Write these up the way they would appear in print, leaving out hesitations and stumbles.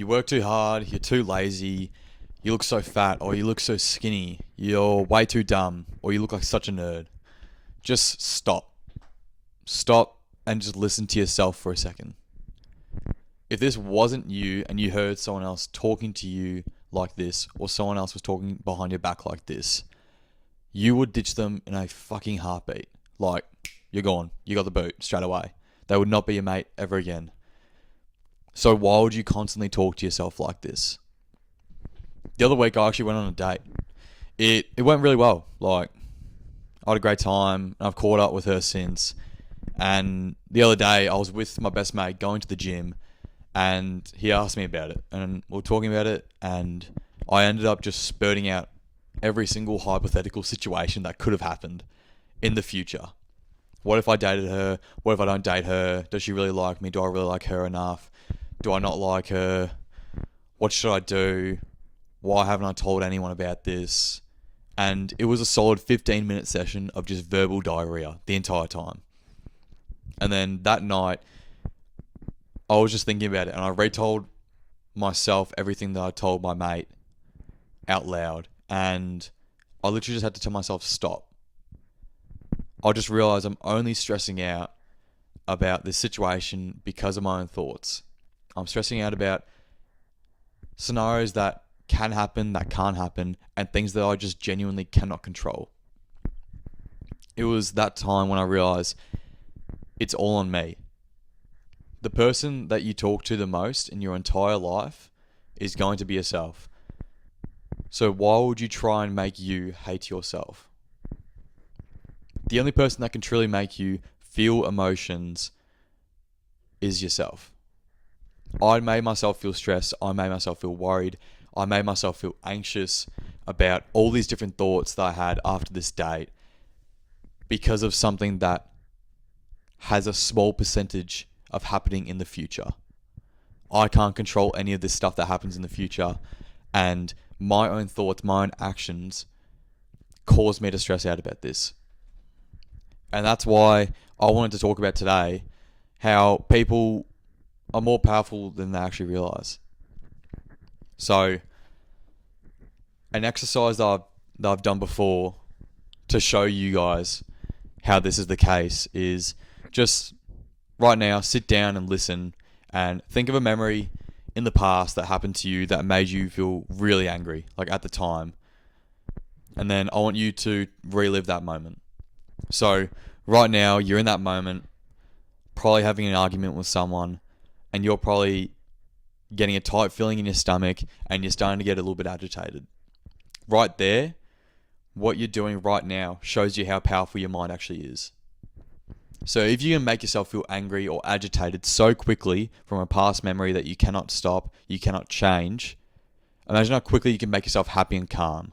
You work too hard, you're too lazy, you look so fat, or you look so skinny, you're way too dumb, or you look like such a nerd. Just stop. Stop and just listen to yourself for a second. If this wasn't you and you heard someone else talking to you like this, or someone else was talking behind your back like this, you would ditch them in a fucking heartbeat. Like, you're gone. You got the boot straight away. They would not be your mate ever again. So why would you constantly talk to yourself like this? The other week I actually went on a date. It went really well. Like, I had a great time. I've caught up with her since. And the other day I was with my best mate going to the gym, and he asked me about it, and we were talking about it, and I ended up just spurting out every single hypothetical situation that could have happened in the future. What if I dated her? What if I don't date her? Does she really like me? Do I really like her enough? Do I not like her? What should I do? Why haven't I told anyone about this? And it was a solid 15-minute session of just verbal diarrhea the entire time. And then that night, I was just thinking about it, and I retold myself everything that I told my mate out loud. And I literally just had to tell myself, stop. I just realized I'm only stressing out about this situation because of my own thoughts. I'm stressing out about scenarios that can happen, that can't happen, and things that I just genuinely cannot control. It was that time when I realized it's all on me. The person that you talk to the most in your entire life is going to be yourself. So why would you try and make you hate yourself? The only person that can truly make you feel emotions is yourself. I made myself feel stressed. I made myself feel worried. I made myself feel anxious about all these different thoughts that I had after this date because of something that has a small percentage of happening in the future. I can't control any of this stuff that happens in the future, and my own thoughts, my own actions cause me to stress out about this. And that's why I wanted to talk about today how people are more powerful than they actually realize. So, an exercise that I've done before to show you guys how this is the case is just right now, sit down and listen and think of a memory in the past that happened to you that made you feel really angry, like at the time. And then I want you to relive that moment. So right now, you're in that moment, probably having an argument with someone, and you're probably getting a tight feeling in your stomach, and you're starting to get a little bit agitated. Right there, what you're doing right now shows you how powerful your mind actually is. So if you can make yourself feel angry or agitated so quickly from a past memory that you cannot stop, you cannot change, imagine how quickly you can make yourself happy and calm.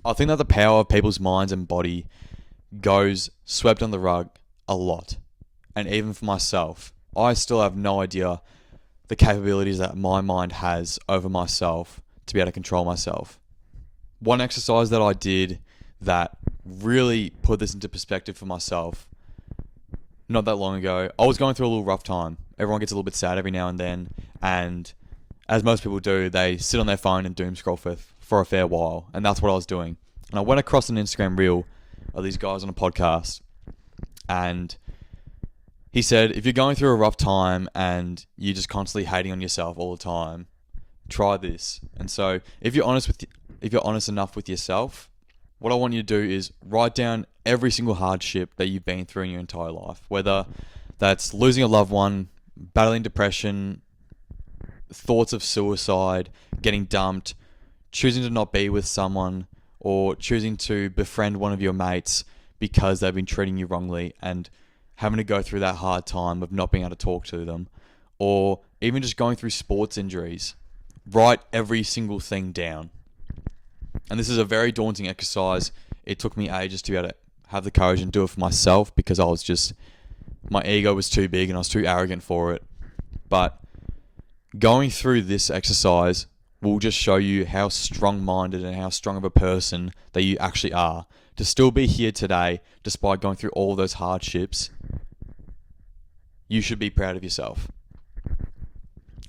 I think that the power of people's minds and body goes swept on the rug a lot. And even for myself, I still have no idea the capabilities that my mind has over myself to be able to control myself. One exercise that I did that really put this into perspective for myself not that long ago, I was going through a little rough time. Everyone gets a little bit sad every now and then, and as most people do, they sit on their phone and doom scroll for a fair while, and that's what I was doing. And I went across an Instagram reel of these guys on a podcast, and he said, if you're going through a rough time and you're just constantly hating on yourself all the time, try this. And so if you're honest enough with yourself, what I want you to do is write down every single hardship that you've been through in your entire life, whether that's losing a loved one, battling depression, thoughts of suicide, getting dumped, choosing to not be with someone, or choosing to befriend one of your mates because they've been treating you wrongly and having to go through that hard time of not being able to talk to them, or even just going through sports injuries. Write every single thing down. And this is a very daunting exercise. It took me ages to be able to have the courage and do it for myself because my ego was too big and I was too arrogant for it. But going through this exercise will just show you how strong-minded and how strong of a person that you actually are. To still be here today, despite going through all those hardships, you should be proud of yourself.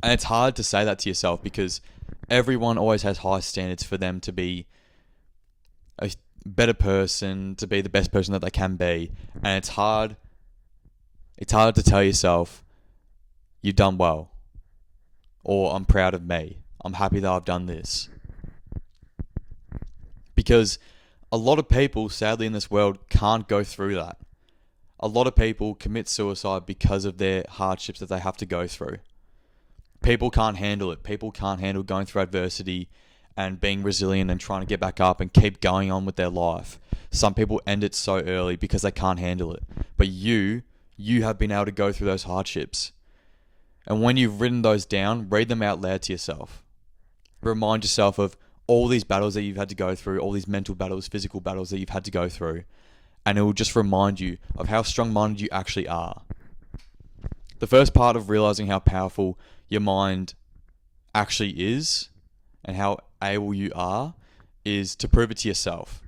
And it's hard to say that to yourself because everyone always has high standards for them to be a better person, to be the best person that they can be. And it's hard to tell yourself, you've done well. Or I'm proud of me. I'm happy that I've done this. Because a lot of people, sadly, in this world can't go through that. A lot of people commit suicide because of their hardships that they have to go through. People can't handle it. People can't handle going through adversity and being resilient and trying to get back up and keep going on with their life. Some people end it so early because they can't handle it. But you have been able to go through those hardships. And when you've written those down, read them out loud to yourself. Remind yourself of all these battles that you've had to go through, all these mental battles, physical battles that you've had to go through. And it will just remind you of how strong-minded you actually are. The first part of realizing how powerful your mind actually is and how able you are is to prove it to yourself.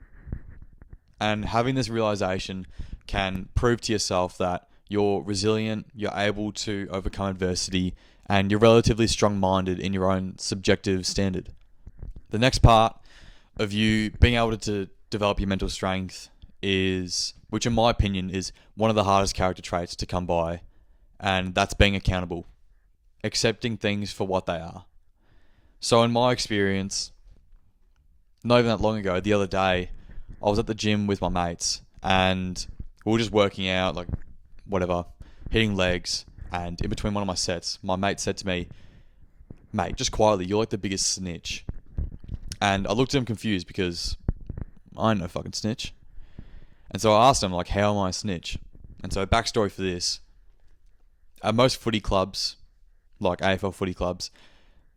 And having this realization can prove to yourself that you're resilient, you're able to overcome adversity, and you're relatively strong-minded in your own subjective standard. The next part of you being able to develop your mental strength is, which in my opinion is one of the hardest character traits to come by, and that's being accountable. Accepting things for what they are. So in my experience, not even that long ago, the other day, I was at the gym with my mates and we were just working out, like whatever, hitting legs, and in between one of my sets, my mate said to me, "Mate, just quietly, you're like the biggest snitch." And I looked at him confused because I ain't no fucking snitch. And so I asked him, like, how am I a snitch? And so backstory for this, at most footy clubs, like AFL footy clubs,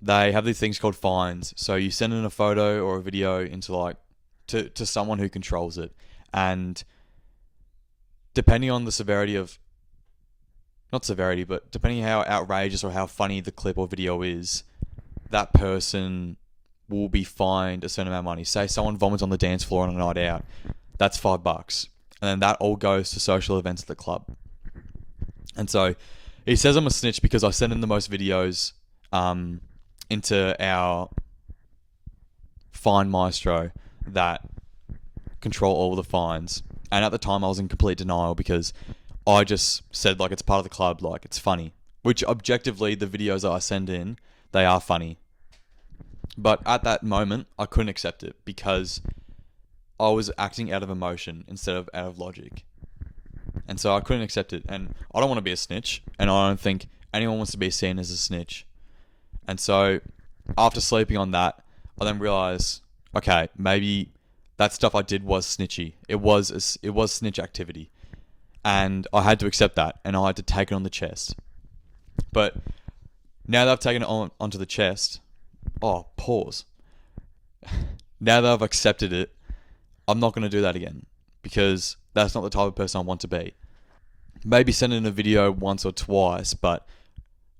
they have these things called fines. So you send in a photo or a video into like to someone who controls it, and depending on the severity of, not severity, but depending on how outrageous or how funny the clip or video is, that person will be fined a certain amount of money. Say someone vomits on the dance floor on a night out, that's $5, and then that all goes to social events at the club. And so he says I'm a snitch because I send in the most videos into our fine maestro that control all the fines. And at the time I was in complete denial because I just said like it's part of the club, like it's funny. Which objectively the videos that I send in, they are funny. But at that moment I couldn't accept it because I was acting out of emotion instead of out of logic. And so I couldn't accept it. And I don't want to be a snitch. And I don't think anyone wants to be seen as a snitch. And so after sleeping on that, I then realized, okay, maybe that stuff I did was snitchy. It was snitch activity. And I had to accept that. And I had to take it on the chest. But now that I've taken it onto the chest, pause. Now that I've accepted it, I'm not going to do that again. Because that's not the type of person I want to be. Maybe send in a video once or twice, but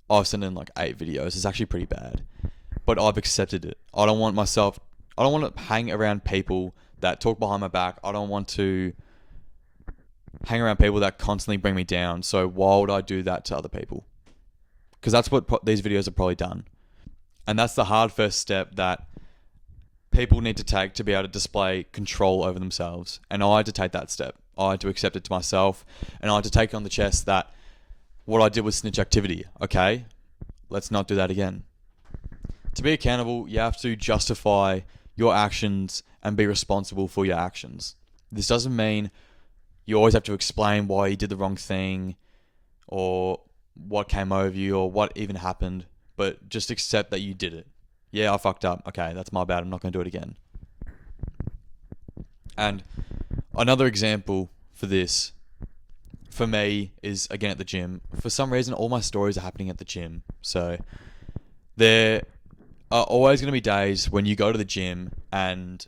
I've sent in like 8 videos. It's actually pretty bad. But I've accepted it. I don't want to hang around people that talk behind my back. I don't want to hang around people that constantly bring me down. So why would I do that to other people? Because that's what these videos have probably done. And that's the hard first step that people need to take to be able to display control over themselves. And I had to take that step. I had to accept it to myself. And I had to take on the chest that what I did was snitch activity. Okay, let's not do that again. To be accountable, you have to justify your actions and be responsible for your actions. This doesn't mean you always have to explain why you did the wrong thing or what came over you or what even happened, but just accept that you did it. Yeah, I fucked up. Okay, that's my bad. I'm not going to do it again. And another example for this, for me, is again at the gym. For some reason, all my stories are happening at the gym. So there are always going to be days when you go to the gym and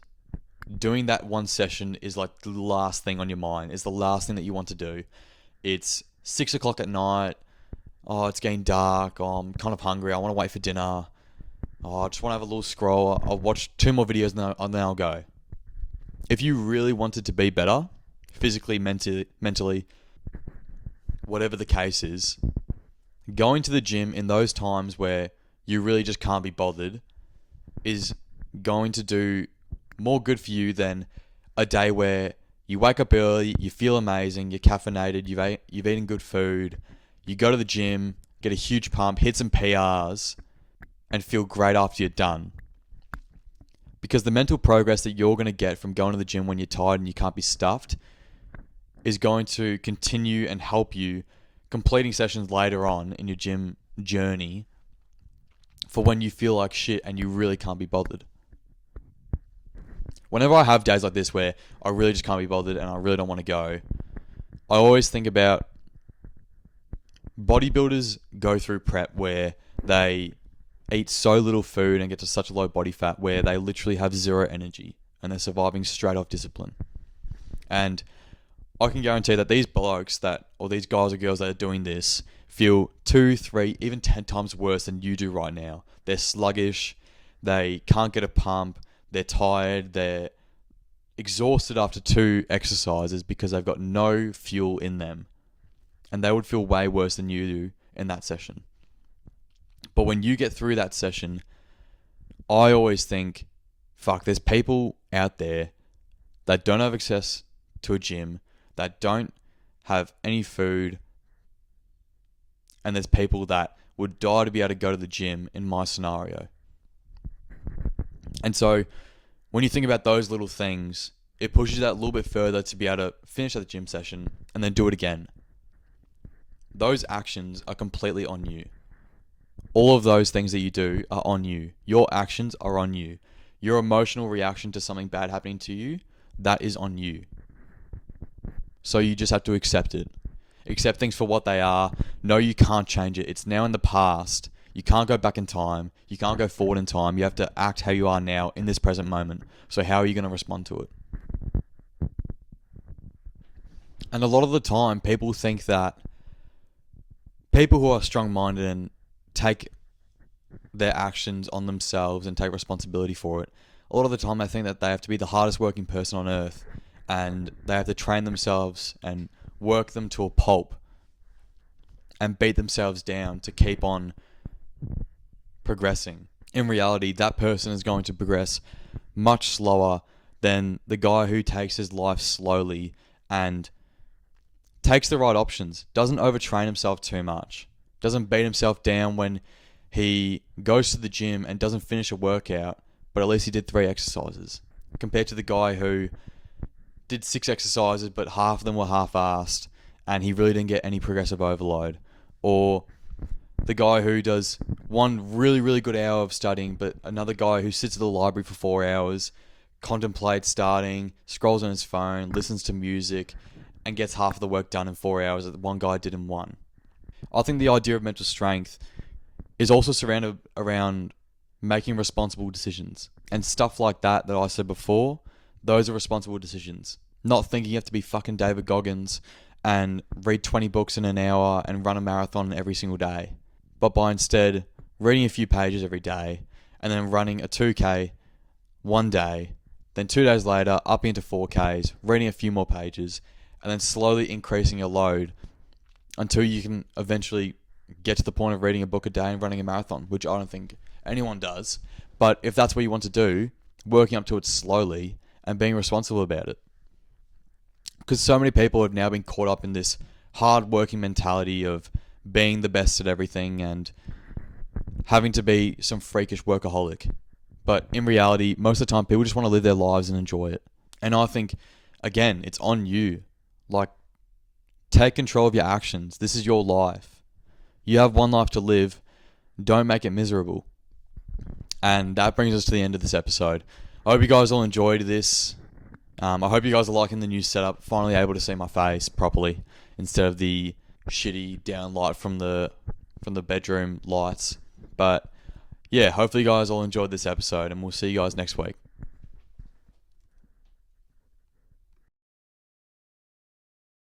doing that one session is like the last thing on your mind, is the last thing that you want to do. It's 6 o'clock at night. Oh, it's getting dark. Oh, I'm kind of hungry. I want to wait for dinner. Oh, I just want to have a little scroll. I'll watch 2 more videos and then I'll go. If you really wanted to be better, physically, mentally, whatever the case is, going to the gym in those times where you really just can't be bothered is going to do more good for you than a day where you wake up early, you feel amazing, you're caffeinated, you've eaten good food, you go to the gym, get a huge pump, hit some PRs, and feel great after you're done. Because the mental progress that you're going to get from going to the gym when you're tired and you can't be stuffed is going to continue and help you completing sessions later on in your gym journey for when you feel like shit and you really can't be bothered. Whenever I have days like this where I really just can't be bothered and I really don't want to go, I always think about bodybuilders go through prep where they eat so little food and get to such a low body fat where they literally have zero energy and they're surviving straight off discipline. And I can guarantee that these blokes or these guys or girls that are doing this feel 2, 3, even 10 times worse than you do right now. They're sluggish, they can't get a pump, they're tired, they're exhausted after 2 exercises because they've got no fuel in them. And they would feel way worse than you do in that session. But when you get through that session, I always think, fuck, there's people out there that don't have access to a gym, that don't have any food, and there's people that would die to be able to go to the gym in my scenario. And so when you think about those little things, it pushes you that little bit further to be able to finish at the gym session and then do it again. Those actions are completely on you. All of those things that you do are on you. Your actions are on you. Your emotional reaction to something bad happening to you, that is on you. So you just have to accept it. Accept things for what they are. No, you can't change it. It's now in the past. You can't go back in time. You can't go forward in time. You have to act how you are now in this present moment. So how are you going to respond to it? And a lot of the time, people think that people who are strong-minded and take their actions on themselves and take responsibility for it, a lot of the time I think that they have to be the hardest working person on earth and they have to train themselves and work them to a pulp and beat themselves down to keep on progressing. In reality, that person is going to progress much slower than the guy who takes his life slowly and takes the right options, doesn't overtrain himself too much, doesn't beat himself down when he goes to the gym and doesn't finish a workout, but at least he did 3 exercises, compared to the guy who did 6 exercises but half of them were half-assed and he really didn't get any progressive overload. Or the guy who does one really, really good hour of studying, but another guy who sits at the library for 4 hours, contemplates starting, scrolls on his phone, listens to music, and gets half of the work done in 4 hours that the one guy did in 1. I think the idea of mental strength is also surrounded around making responsible decisions. And stuff like that I said before, those are responsible decisions. Not thinking you have to be fucking David Goggins and read 20 books in an hour and run a marathon every single day. But by instead reading a few pages every day and then running a 2K one day, then 2 days later upping into 4Ks, reading a few more pages, and then slowly increasing your load until you can eventually get to the point of reading a book a day and running a marathon, which I don't think anyone does. But if that's what you want to do, working up to it slowly and being responsible about it. Because so many people have now been caught up in this hard-working mentality of being the best at everything and having to be some freakish workaholic. But in reality, most of the time, people just want to live their lives and enjoy it. And I think, again, it's on you. Like, take control of your actions. This is your life. You have one life to live. Don't make it miserable. And that brings us to the end of this episode. I hope you guys all enjoyed this. I hope you guys are liking the new setup. Finally able to see my face properly instead of the shitty down light from the bedroom lights. But yeah, hopefully you guys all enjoyed this episode and we'll see you guys next week.